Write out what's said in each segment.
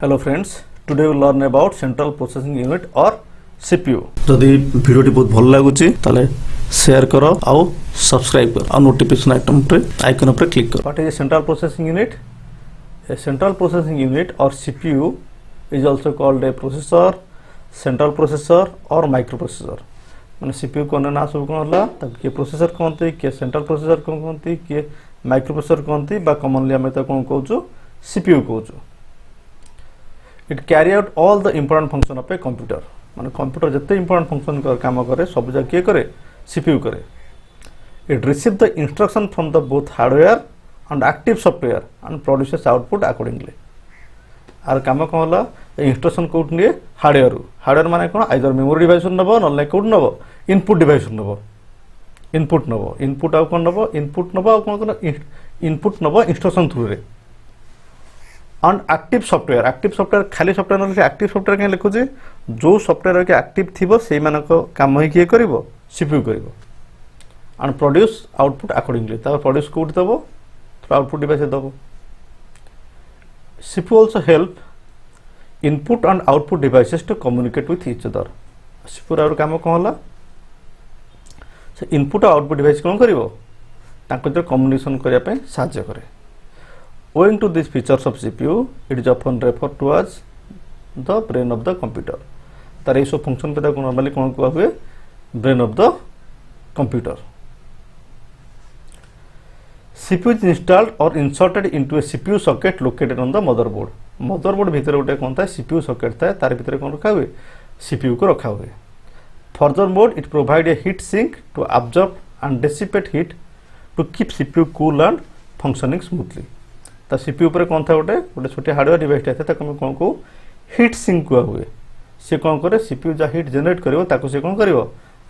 Hello friends, today we will learn about Central Processing Unit or CPU. जदि video बहुत भल लगुची ताले share करो आउ सब्सक्राइब करो और नोटिफिकेशन आइकन पर क्लिक करो. What is a Central Processing Unit? A Central Processing Unit or CPU is also called a processor, central processor or microprocessor. माने CPU को ना सब कोन होला तब के प्रोसेसर कोनती के सेंट्रल प्रोसेसर कोनती के माइक्रोप्रोसेसर कोनती बा कॉमनली हम त कोन कहउछु CPU कहउछु. It carry out all the important function of a computer. माने कंप्यूटर जते important function कर काम करे सब जगह के करे CPU करे. It receive the instruction from the both hardware and active software and produces output accordingly. आर काम कोन होला इंस्ट्रक्शन कोड ने हार्डवेयर माने कोन आइदर मेमोरी डिवाइस नबो नले कोड नबो इनपुट डिवाइस नबो इनपुट आ कोन नबो इनपुट नबो आ कोन इनपुट नबो इंस्ट्रक्शन थ्रू रे. एंड एक्टिव सॉफ्टवेयर खाली सॉफ्टवेयर न एक्टिव सॉफ्टवेयर के लिखु जे जो सॉफ्टवेयर के एक्टिव थिबो सेही मानक काम ही के करिवो सीपीयू करिवो एंड प्रोड्यूस आउटपुट अकॉर्डिंगली ता प्रोड्यूस कोड दबो तो आउटपुट डिवाइस दबो. CPU also help input and output devices to communicate with each other. CPU रा काम कोन होला से इनपुट और आउटपुट डिवाइस कोन करिवो ताको जो कम्युनिकेशन करिया पे सहायता करे. Owing to these features of CPU, it is often referred to as the brain of the computer. तार ये सब फंक्शन पे ताको नॉर्मली कौन कुआ हुए brain of the computer. CPU is installed or inserted into a CPU socket located on the motherboard. Motherboard भीतर उठे कौन था CPU socket था तार भीतर कौन रखा हुए CPU को रखा हुए. Furthermore, it provide a heat sink to absorb and dissipate heat to keep CPU cool and functioning smoothly. ता सीपीयू पर कौन था गोटे छोटे हार्डवेयर डिवाइस था ताको हम कोन को हीट सिंक कुआ हुए. से कोन करे सीपीयू जा हीट जनरेट करिवो ताको से कोन करिवो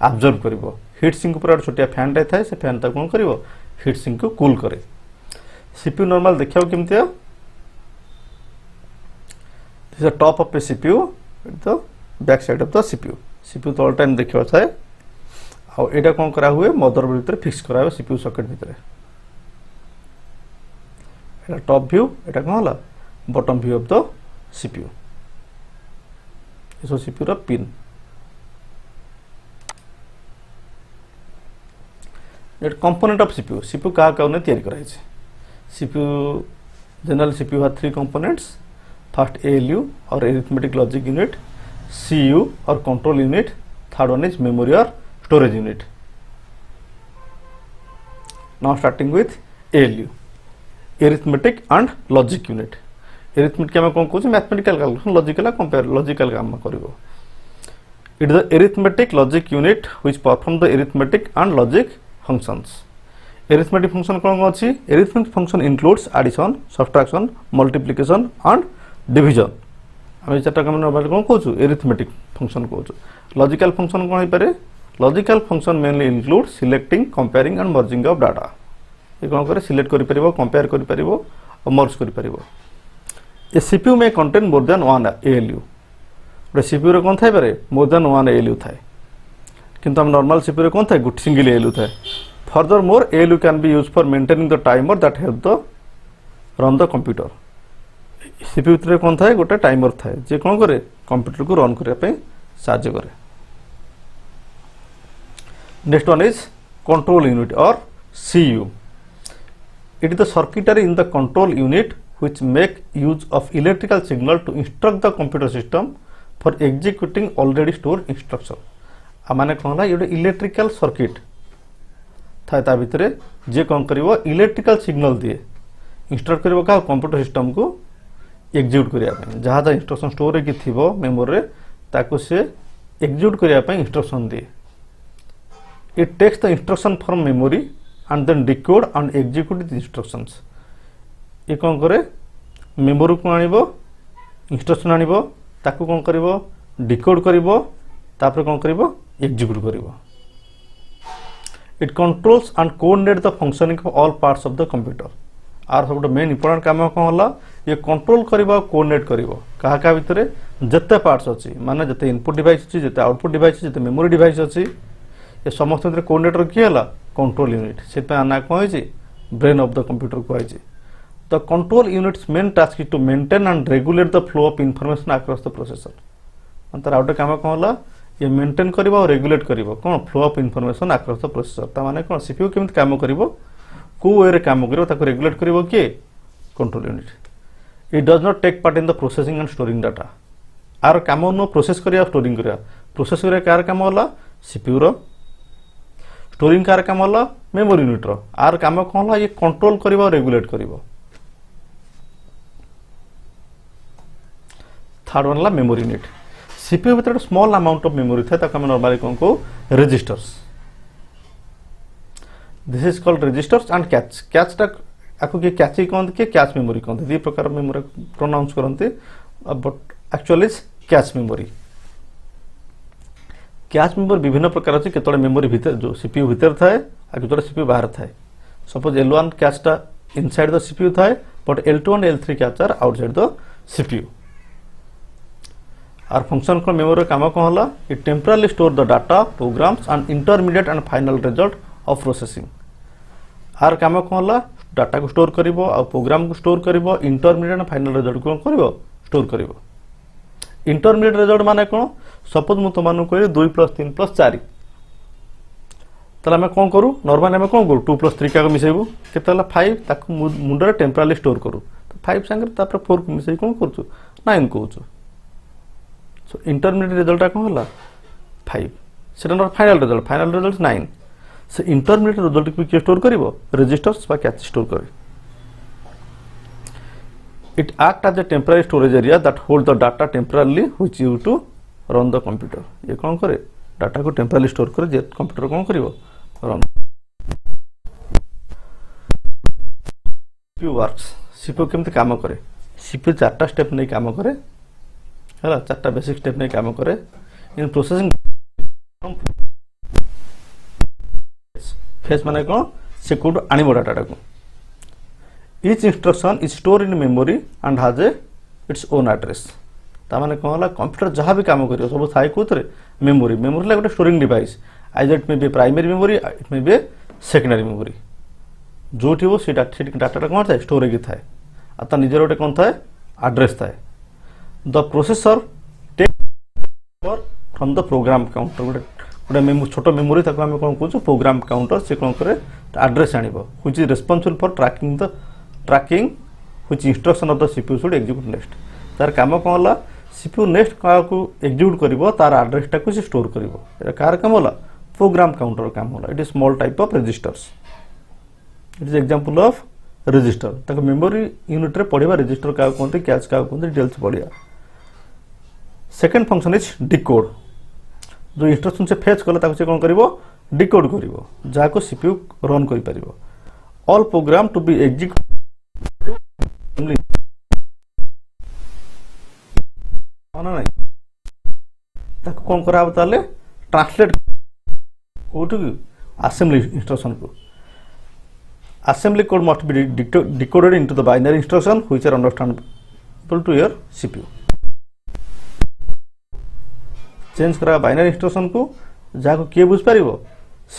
अब्जॉर्ब करिवो. हीट सिंक ऊपर छोटे फैन रे थाए से फैन ता कोन करिवो हीट सिंक को कूल करे. सीपीयू नॉर्मल देखियो केमतिया this is top of a CPU the back side of the CPU तो ऑल टाइम देखियो थाए आ एटा कोन करा हुए मदरबोर्ड भीतर फिक्स करा हुए सीपीयू सॉकेट भीतर. टॉप व्यू एटा कौन होला bottom view of the CPU. इसो सीपीयू रा pin eight component of CPU का ने तैयारी कराई छे. CPU general CPU have three components. First ALU और अरिथमेटिक लॉजिक यूनिट, सीयू और control unit, third one is memory और storage unit. Now starting with ALU arithmetic and logic unit. arithmetic के कौन कहूँ mathematical calculation logical compare logical काम करिवो. It is the arithmetic logic unit which perform the arithmetic and logic functions. arithmetic function कौन अछि arithmetic function includes addition, subtraction, multiplication and division. हम चारटा काम normal कौन कहू arithmetic function कहू. logical function कौन हो पारे logical function mainly include selecting, comparing and merging of data. ये कौन करे सिलेक्ट करि परिबो कंपेयर करि परिबो और मर्ज करि परिबो. ए सीपीयू में contain more than one ALU. बे सीपीयू रे कौन थाय पारे मोर देन वन एएलयू थाय किंतु हम नॉर्मल सीपीयू रे कौन थाय गुड सिंगल एएलयू थाय. Further more ALU can be used for maintaining the timer that help the run the computer. CPU रे कौन थाय गोटे टाइमर थाय जे कौन करे कंप्यूटर को रन करिया पे सहायता करे. Next one is control unit और CU. It is the circuitry in the control unit which make use of electrical signal to instruct the computer system for executing already stored instruction. आ माने कहला ये electrical circuit था ता भितरे जे कोन करिवो electrical signal दिए instruct करिवो का computer system को execute करिया पे जहां ता इंस्ट्रक्शन स्टोर रे की थिबो मेमोरी रे ताको से एग्जीक्यूट करिया पे इंस्ट्रक्शन दिए. It takes the instruction from memory and then decode and execute the instructions. ये कौन करे मेमोरी को आनिबो इंस्ट्रक्शन आनिबो ताकू कौन करिवो डिकोड करिवो तापर कौन करिवो एग्जीक्यूट करिवो. It controls and coordinate the functioning of all parts of the computer. आर सब मेन इंपोर्टेंट काम कौन होला ये कंट्रोल करिवो कोऑर्डिनेट करिवो कहा का भितरे जत्ते पार्ट्स अछि माने जत्ते इनपुट डिवाइस अछि जत्ते आउटपुट डिवाइस अछि जत्ते मेमोरी डिवाइस अछि ये समस्त भितर कोऑर्डिनेटर की होला कंट्रोल यूनिट. से पे आना कोइ ब्रेन ऑफ द कंप्यूटर को आइछि. The control unit's main task is to maintain and regulate the flow of information across the processor मतलब तार आउटे काम कौन होला ये मेंटेन करिवो और रेगुलेट करिवो कौन flow of information across the processor ता माने कौन सीपीयू केमिति काम करिवो को वे रे काम करिवो ताको रेगुलेट करिवो के control unit it does not take part in the processing and storing data आर काम नो प्रोसेस करिया स्टोरिंग करिया प्रोसेस करिया कार काम होला सीपीयू रो स्टोरिंग कार काम होला मेमोरी यूनिट रो आर काम कौन होला ये कंट्रोल करिवो और रेगुलेट करिवो थर्ड वन ला मेमोरी यूनिट सीपीयू भीतर स्मॉल अमाउंट ऑफ मेमोरी था ताको हम नॉर्मली कोन को registers this is called registers and cache cache टा आको के कैची कोन के कैच मेमोरी कोन दी प्रकार मेमोरी प्रोनाउंस करनते but actually is cache memory cache memory विभिन्न प्रकार अछि केतोले मेमोरी भीतर जो सीपीयू भीतर थाए आ केतोले सीपीयू बाहर थाए सपोज L1 कैच टा इनसाइड द सीपीयू थाए but L2 and L3 cache are outside the CPU आर फंक्शन को मेमोरी काम को होला it temporarily store the data programs and intermediate and final result of processing आर काम को होला डाटा को स्टोर करिवो आ प्रोग्राम को स्टोर करिवो इंटरमीडिएट एंड फाइनल रिजल्ट को करिवो स्टोर करिवो इंटरमीडिएट रिजल्ट माने कोन सपोज मु तो मानु कहि 2 + 3 + 4 तला मैं कोन करू नॉर्मली मैं कोन करू 2 + 3 का मिसेबू केतला 5 ताकू मुंडरे टेम्परली स्टोर करू तो 5 संगे तापर 4 को मिसेई कोन करछु 9 कहूछु सो इंटरमीडिएट रिजल्ट कोन होला 5 सेटा नॉट फाइनल रिजल्ट 9 से इंटरमीडिएट रिजल्ट को के स्टोर करिवो रजिस्टर्स बा कैच स्टोर करी it act as a temporary storage area that hold the data temporarily which you to run the computer ये कौन करे डाटा को टेम्परली स्टोर करे जे कंप्यूटर कौन करिवो रन सीपीयू वर्क्स सीपीयू केमते काम करे सीपीयू चारटा स्टेप नै काम करे हला चारटा बेसिक स्टेप नै काम करे इन प्रोसेसिंग फेस माने कोन से कोड आनिबो डाटा को each instruction is stored in memory and has its own address ता माने कोन होला कंप्यूटर जहां भी काम करियो सब थाई कोतरे मेमोरी ला गोटे storing device either it may be primary memory it may be secondary memory जोठी वो से डाटा कोन थाए स्टोरेज थाए आता निजर गोटे कोन थाए एड्रेस थाए the processor take from the program counter गोटे मेमोरी छोटो मेमोरी ताको हम कोन कहू प्रोग्राम काउंटर से कोन करे एड्रेस आनिबो which is responsible for tracking which instruction of the CPU should execute next तार काम कोन होला CPU नेक्स्ट का को एग्जीक्यूट करिवो तार एड्रेस टा को स्टोर करिवो एरा कार काम होला प्रोग्राम काउंटर काम होला it is small type of registers it is example of register ताको मेमोरी यूनिट रे पढिबा रजिस्टर का कोनते कैच का कोनते डिटेल्स पढिया सेकंड फंक्शन इज डिकोड जो इंस्ट्रक्शन से फेच कला ताको से कोन करिवो डिकोड करिवो जा को CPU रन करि परिवो all program to be execute ताको कोन कराब ताले ट्रांसलेट कोटु असेंबली इंस्ट्रक्शन को assembly code must be decoded into the binary instruction which are understandable to your CPU change करा बाइनरी इंस्ट्रक्शन को जाको के बुझ परिबो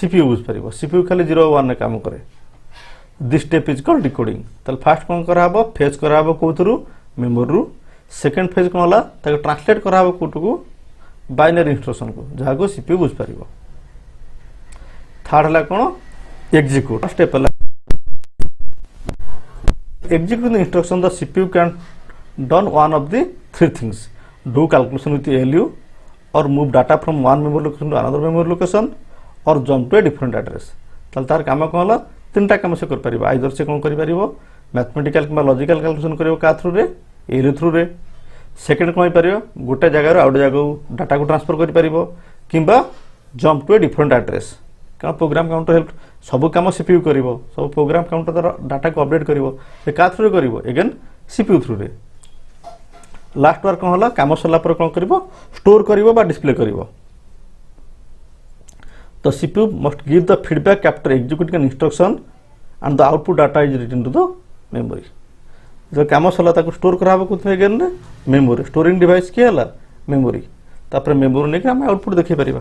सीपीयू बुझ परिबो सीपीयू खाली 0 1 ने काम करे this step is called decoding तल फर्स्ट कोन कराबो फेच कराबो कोथरु मेमोरी रु सेकंड फेज कोन होला ताके ट्रांसलेट कराबो कोटु बाइनरी इंस्ट्रक्शन को जाको सीपीयू बुझ परिबो थर्ड ला कोन एग्जीक्यूट स्टेप ला execute the instruction the CPU can done one of the three things do calculation with the ALU or move data from one memory location to another memory location or jump to a different address ताल तार काम कोन होला तीनटा काम से कर परिबो either से कोन करि परिबो मैथमेटिकल किबा लॉजिकल कैलकुलेशन करिवो का थ्रू रे एलयू थ्रू रे सेकंड कोन परिबो गोटे जगह रे आउट जगह डाटा को ट्रांसफर करि परिबो किबा jump to a different address का प्रोग्राम काउंटर हेल्प सब काम सीपीयू करिवो सब प्रोग्राम काउंटर डाटा को अपडेट करिवो से का थ्रू रे करिवो अगेन सीपीयू थ्रू रे लास्ट बार कोन होला काम सला पर कोन करिवो स्टोर करिवो बा display करिवो the CPU must give the feedback after executing an instruction and the output data is written to the memory जो काम सला ताको स्टोर कराबो कुथे अगेन रे मेमोरी स्टोरिंग डिवाइस के हला मेमोरी तापर मेमोरी ने हम आउटपुट देखि परिबा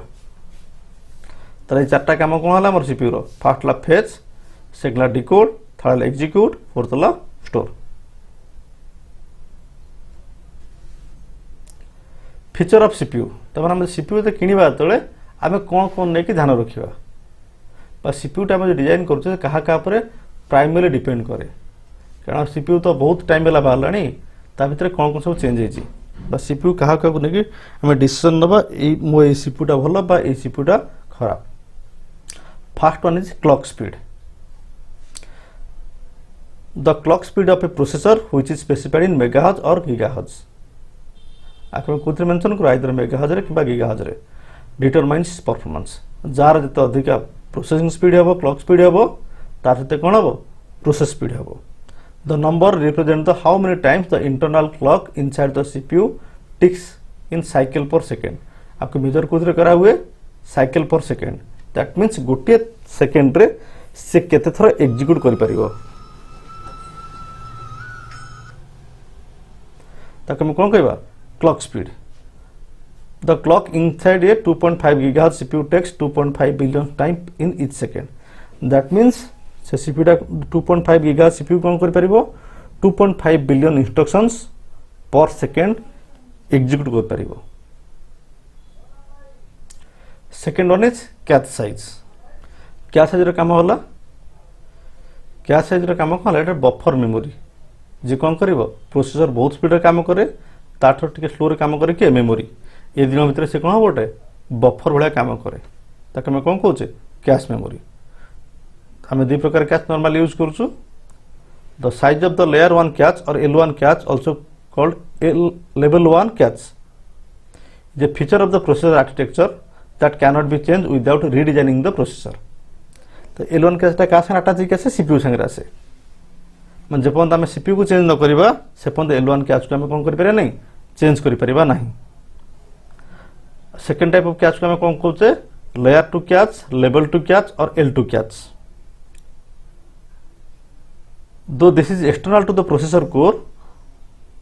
तले चारटा काम कोन हला मोर सीपीयू रो फर्स्ट ला फेच सेकंड ला डिकोड थर्ड ला एग्जीक्यूट फोर्थ ला स्टोर फीचर ऑफ सीपीयू तमाने हम सीपीयू तो किनिबा तळे आमे कोन नेकी ध्यान रखिबा बा सीपीयू टा हम डिजाइन करछे कहा का पर प्राइमरी डिपेंड करे कारण सीपीयू तो बहुत टाइम बेला बाहरलानी ता भीतर कोन सब चेंज हेची बा सीपीयू कहा का नेकी हम डिसीजन नबा ए सीपीयू टा भलो बा ए सीपीयू टा खराब। First one is clock speed. The clock speed of a processor which is specified in megahertz or gigahertz आखिर में कुछ मेंशन करो आइदर मेगाहर्ट्ज रे किबा गिगाहर्ट्ज रे डिटरमाइन्स परफॉर्मेंस जार जते अधिक प्रोसेसिंग स्पीड हेबो क्लॉक स्पीड हेबो तार जते कोन हेबो प्रोसेस स्पीड हेबो। The number represent the how many times the internal clock inside the CPU ticks in cycle per second आपको मेजर कुछ करा हुए cycle per second that means गोटे सेकंड रे से केते थरा एग्जीक्यूट करि परिबो ताकि हम कौन कहबा clock speed. The clock inside a 2.5 gigahertz CPU takes 2.5 billion time in each second that means से सीपीयू टा 2.5 गीगाहर्ट्ज सीपीयू कौन कर परिबो 2.5 billion instructions per second execute कर परिबो। Second one is cache size. Cache size रे काम होला कैच साइज रे काम होला एटा बफर मेमोरी जे कौन करिवो प्रोसेसर बहुत स्पीड रे काम करे ताठो टिके स्लो रे काम करे के मेमोरी ए दिन भीतर से कोन होटे बफर भलिया काम करे ताके हम कोन कहूचे कैश मेमोरी। हम दु प्रकार कैश नॉर्मल यूज करछु the size of the layer 1 cache और L1 cache also called level 1 cache the feature of the processor architecture that can not be change without redesigning the processor. तो L1 catch ता का संग attach कैसे CPU संग आसे मन जे पर्यंत आम सीपीयू को चेंज न करिबा से पर्यंत L1 कैच को हम कोन करि परिबा नहीं चेंज करि परिबा नहीं। सेकंड टाइप ऑफ कैच को हम कोन कहउचे लेयर 2 कैच लेवल 2 कैच और L2 cache. Though this is external to the processor core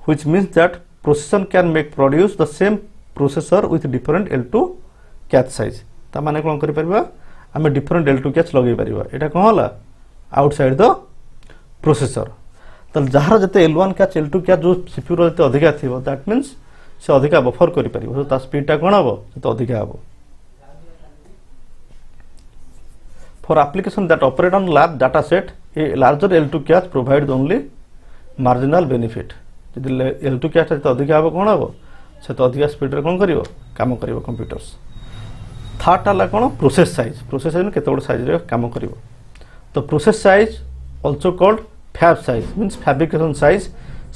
which means that processor can make produce the same processor with different L2 cache size ता माने कोन करि परिबा हम different L2 catch लगै परिबा एटा कोन होला outside the processor. तो जहार जते L1 catch L2 catch जो सीपीयू रो जते अधिका थिबो दैट मींस से अधिका बफर करि परिबो ता स्पीड ता कोन हबो से अधिका हबो। For application that operate on large data set a larger L2 catch provide only marginal benefit जदि L2 कैच जते अधिका हबो कोन हबो से तो अधिका स्पीड रे कोन करिवो काम करिवो कंप्यूटर्स। थर्ड हला कोन प्रोसेस साइज में केते बड़ साइज रे काम करिवो। तो process size also called fab size means fabrication size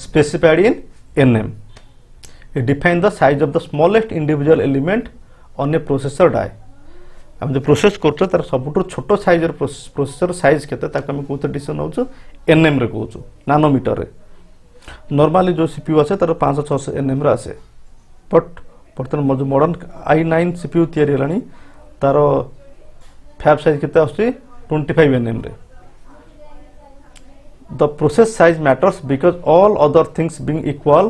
specified in NM. It defines the size of the smallest individual element on a processor die. हम जो प्रोसेस करते तार सबुठु छोटो साइज रे प्रोसेसर साइज केते ताक हम कोते डिसीजन होछु NM रे कहउछु नानोमीटर रे। नॉर्मली जो सीपीयू आसे तार 500 600 NM रे आसे बट वर्तमान जो मॉडर्न i9 सीपीयू तयारी हलानी तार फैब साइज केते आसी 25 NM रे। The process size matters because all other things being equal,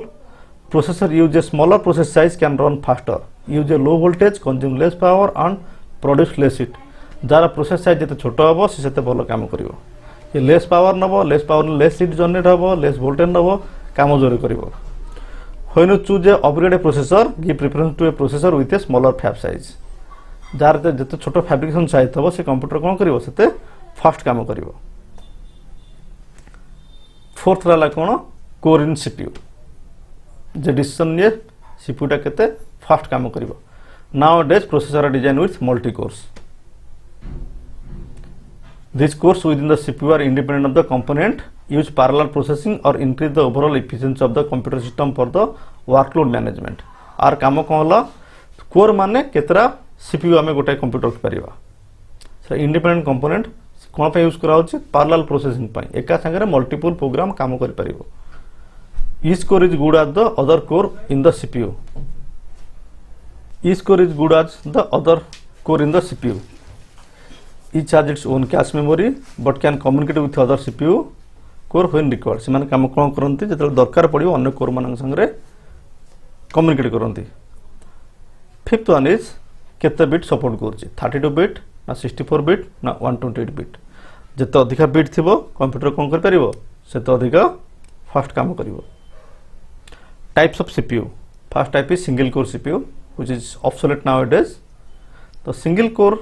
processor use a smaller process size can run faster, use a low voltage, consume less power and produce less heat. Jar process size जते छोटो हबो से सेते भलो काम करिवो ये less power नबो less power less heat generate हबो less voltage नबो काम जोरे करिवो। When you choose a upgrade a processor, give preference to a processor with a smaller fab size. Jar जते छोटो fabrication size हबो से कंप्यूटर कोन करिवो सेते फास्ट काम करिवो। Fourth रहा कौन कोर इन सीपीयू जे डिसीजन ने सीपीयू टा केते फास्ट काम करिवो। Now days processor design with multi cores this cores with in the CPU are independent of the component use parallel processing और increase the overall efficiency of the computer system for the workload management. आर काम कौन होला core माने केतरा CPU हमें गोटे computer रख परिबा से इंडिपेंडेंट कंपोनेंट कौन पे यूज करा होछि पैरेलल प्रोसेसिंग पई एका संगे मल्टीपल प्रोग्राम काम करि परिबो। Each core is good as the other core in the CPU. Each core is good as the other core in the CPU. Each has its own cache memory but can communicate with other CPU core when required. से माने काम कोन करंती जते दरकार पड़िबो अन्य core मानक संगे communicate करंती। Fifth one is केते bit support करछि 32 बिट ना 64 बिट ना 128 बिट। जते अधिका बिट थिबो कंप्यूटर कोन कर परिबो से तो अधिका फास्ट काम करिवो। Types of CPU First type is single core CPU, which is obsolete nowadays. The single core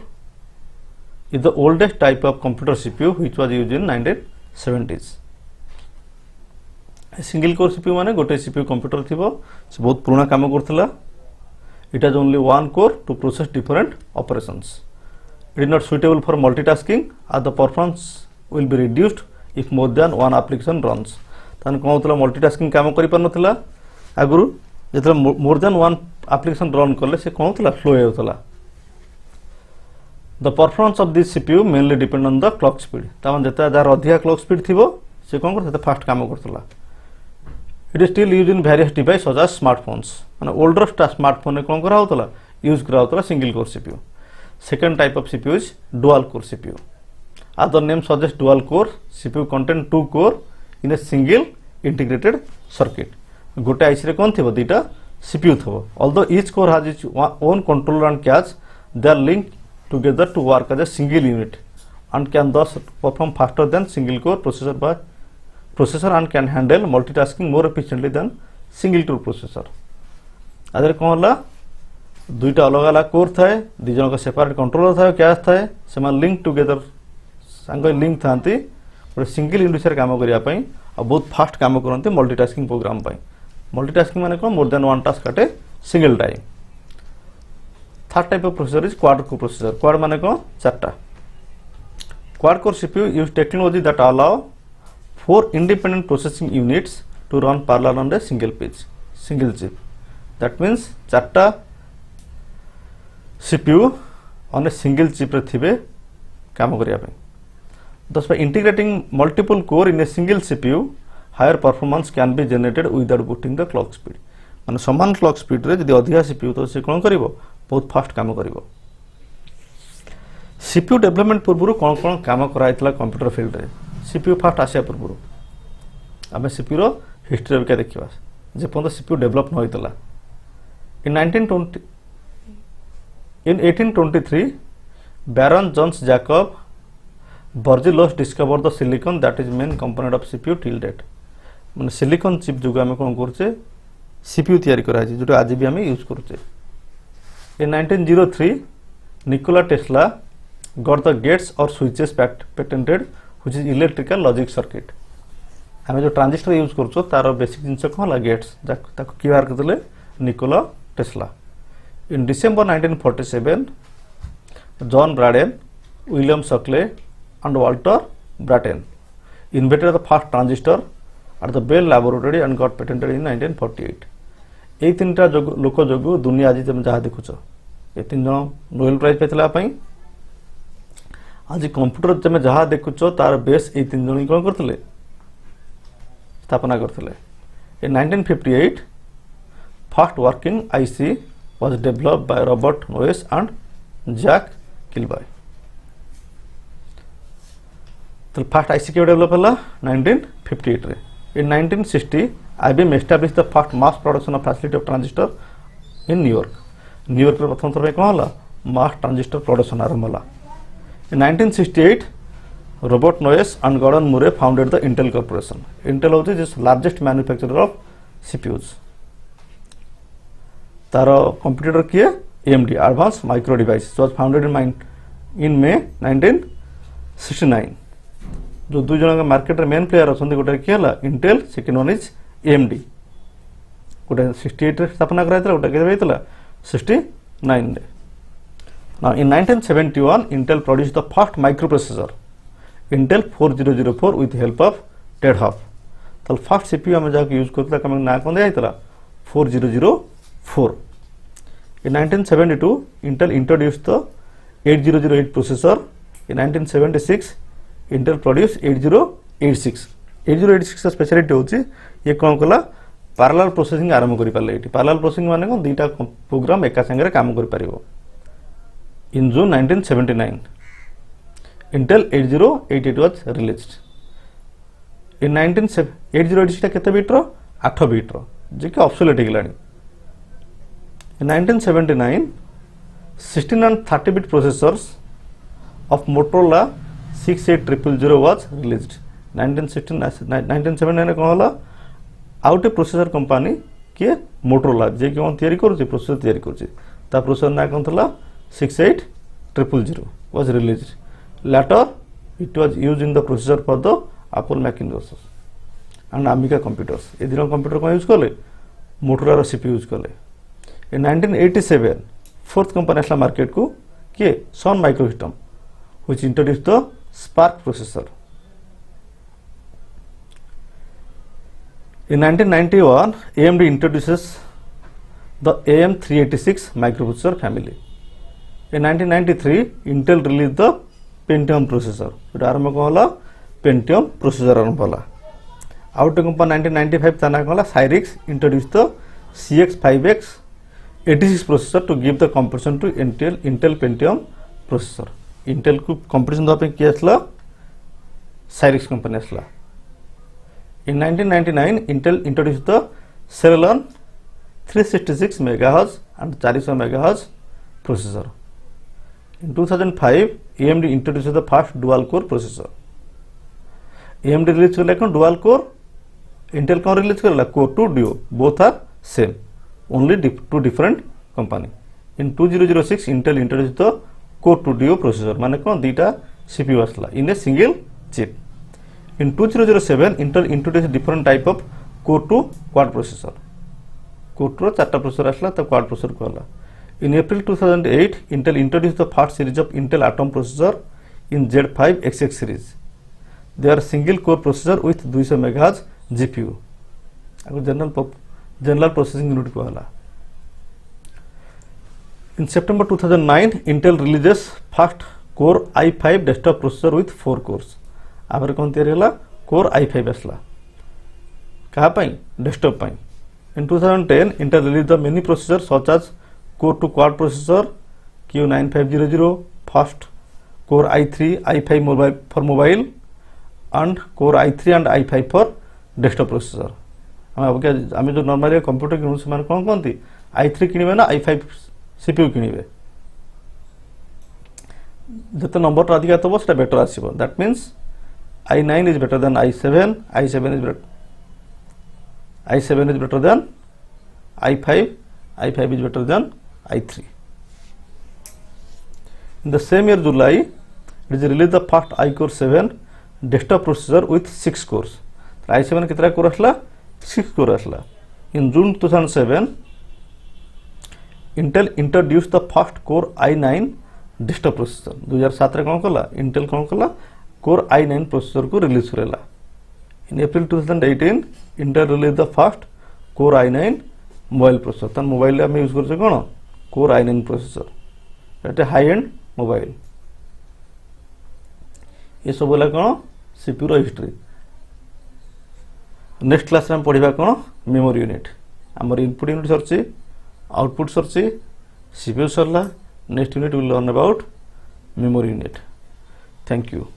is the oldest type of computer CPU which was used in 1970s. Single core CPU माने गोटे CPU computer थिबो से बहुत पुराना काम करथला. It has only one core to process different operations. It is not suitable for multitasking as the performance will be reduced if more than one application runs. तान कोन होतला multitasking काम करि पर नथला आगुरु जेतला more than one application run करले से कोन होतला slow होतला. The performance of this CPU mainly depend on the clock speed. तामान जेता जार अधिका clock speed थिबो से कोन करते फास्ट काम करथला. It is still used in various devices such as smartphones. माने older smartphone ने कोन करा होतला यूज करा होतला single core CPU. Second type of CPU is dual core CPU. As the name suggests, dual core CPU contain two core in a single integrated circuit. गोटे IC रे कोन थिबो दुटा CPU थबो. Although each core has its own controller and cache, they are linked together to work as a single unit and can thus perform faster than single core processor and can handle multitasking more efficiently than single core processor. आदर कोन होला दुईटा अलग अलग core थाए दी जन का separate controller थाए cash थाए सेमा लिंक टुगेदर संग लिंक थांती और सिंगल यूनिट से काम करिया पई आ बहुत फास्ट काम करनते मल्टीटास्किंग प्रोग्राम पई. मल्टीटास्किंग माने कोन more than one task at a single time. Third type of processor is quad core processor. Quad माने कोन चारटा. Quad core CPU use technology that allow 4 independent processing units to run parallel on a single chip. That means चारटा CPU on a single chip रे थिबे काम करिया पे. Thus by integrating multiple core in a single CPU, higher performance can be generated without boosting the clock speed. माने समान clock speed रे जदि अधिका CPU तो से कोन करिवो बहुत फास्ट काम करिवो. CPU डेवलपमेंट पूर्वरु कोन काम कराइतला कंप्यूटर फील्ड रे. CPU फास्ट आसिया पूर्वरु आमे CPU रो हिस्ट्री रे देखिबा जे पन्द CPU डेवलप न होइतला. In 1823, Baron Johannes Jacob Bergelius discovered the silicon that is main component of CPU till date. माने सिलिकॉन चिप जो आमे कोन करछे CPU तयारी करा छै जोटा आज भी आमे यूज करछे. In 1903, Nikola Tesla got the gates or switches patented, which is electrical logic circuit. आमे जो ट्रांजिस्टर यूज करछो तार बेसिक जिंस कोन ला गेट्स ताको क्यूआर करले Nikola Tesla. In December 1947, John Braden, William Shockley and Walter Brattain invented the first transistor at the Bell Laboratory and got patented in 1948. এই তিনটা লোক যোগ দুনিয়া আজি তুমি যাহা দেখুছ এই তিন জন নোবেল প্রাইজ পেতলা পাই. आज कंप्यूटर तुम जहाँ देखुच तार बेस ये तीन जन कौन करते स्थापना करते. In 1958, first working IC was developed by Robert Noyes and Jack Kilby. तो फर्स्ट IC के डेवलप होला 1958 रे. In 1960, IBM established the first mass production of facility of transistor in New York. New York रे प्रथम थर कौन होला मास ट्रांजिस्टर प्रोडक्शन आरंभ होला. In 1968, Robert Noyes and Gordon Murray founded the Intel Corporation. Intel was the largest manufacturer of CPUs. Taro computer किए AMD Advanced Micro Devices was founded in May 1969. जो दो जन का मार्केट रे मेन प्लेयर अछन गोटे किए हला Intel, second one is AMD. गोटे 68 रे स्थापना कराइतला गोटे के होइतला 69 रे. Now in 1971, Intel produced the first microprocessor, Intel 4004 with help of Ted Hoff. तो फर्स्ट CPU हम जाके यूज करतला कम ना कोन आइतला 4004. In 1972, Intel introduced the 8008 processor. In 1976, Intel produced 8086. 8086 का स्पेशलिटी होची ये कोन कला पैरेलल प्रोसेसिंग आरंभ करि पाले. एटी पैरेलल प्रोसेसिंग माने कोन दुईटा प्रोग्राम एका संगे रे काम करि पारिबो. In June 1979, Intel 8088 was released. In 8086 टा केते बिट रो 8 बिट रो जे कि obsolete हेगलानी. In 1979, 16 and 30 bit processors of Motorola 68000 was released. 1979 कोन होला आउट प्रोसेसर कंपनी किए मोटरोला जे कौन तैयारी करुच्ची प्रोसेसर तैयारी करुच्ची ता प्रोसेसर ना कौन था 68000 was release later it was used in the processor for the Apple Macintosh and Amiga computers ए दिन कंप्यूटर कौन यूज कले मोटरोला सीपीयू यूज कले in 1987 फोर्थ कंपनी आसला मार्केट को किए सन microsystem which introduced the Spark processor. In 1991, AMD introduces the AM386 microprocessor family. In 1993, Intel released the Pentium processor. It आरंभ कौन होला Pentium processor आरंभ होला. Out कंपनी 1995 तना कौन होला Cyrix introduced the CX5X 86 processor to give the competition to Intel Pentium processor. Intel को competition दवा पे किया असला साइरिक्स कंपनी असला in 1999 Intel introduced the Celeron 366 megahertz and 400 megahertz processor in 2005 AMD introduced the first dual core processor AMD release करला कोन dual core Intel कोन release करला core 2 Duo both are same only two different company in 2006 Intel introduced the Core 2 Duo processor माने कौन दीटा CPU आसला in a single chip. In 2007 Intel introduced different type of Core 2 quad processor. Core 2 चारटा processor आसला तब quad processor कहला. In April 2008 Intel introduced the first series of Intel Atom processor in Z5XX series. They are single core processor with 200 MHz GPU. आगो general processing unit कहला. In September 2009, Intel releases first Core i5 desktop processor with 4 cores. आपर कौन तैयारी होला Core i5 असला कहाँ पाई desktop pi. In 2010, Intel released the many processors such as Core 2 quad processor Q9500, first Core i3 i5 mobile for mobile and Core i3 and i5 for desktop processor. हमें जो normally computer किनु से माने कौन कौन थी i3 किनिबे ना i5 CPU किनिबे जते नंबर टा अधिक तब सेटा बेटर आसीबो that means i9 is better than i7 i7 is better than i5 i5 is better than i3 in the same year July it is released the first iCore 7 desktop processor with 6 cores i7 कितना core असला 6 core असला in June 2007 Intel introduced the first Core i9 desktop processor 2007 रे कौन कला Intel कौन कला Core i9 processor को release करेला in April 2018 Intel released the first Core i9 mobile processor तन मोबाइल में यूज करछे कोन Core i9 प्रोसेसर एटे हाई एंड मोबाइल ये सब बोला कोन CPU रो हिस्ट्री नेक्स्ट क्लास में पढ़िबा कोन मेमोरी यूनिट हमर इनपुट यूनिट सरछि output सरछि CPU सरला next unit we will learn about memory unit. Thank you.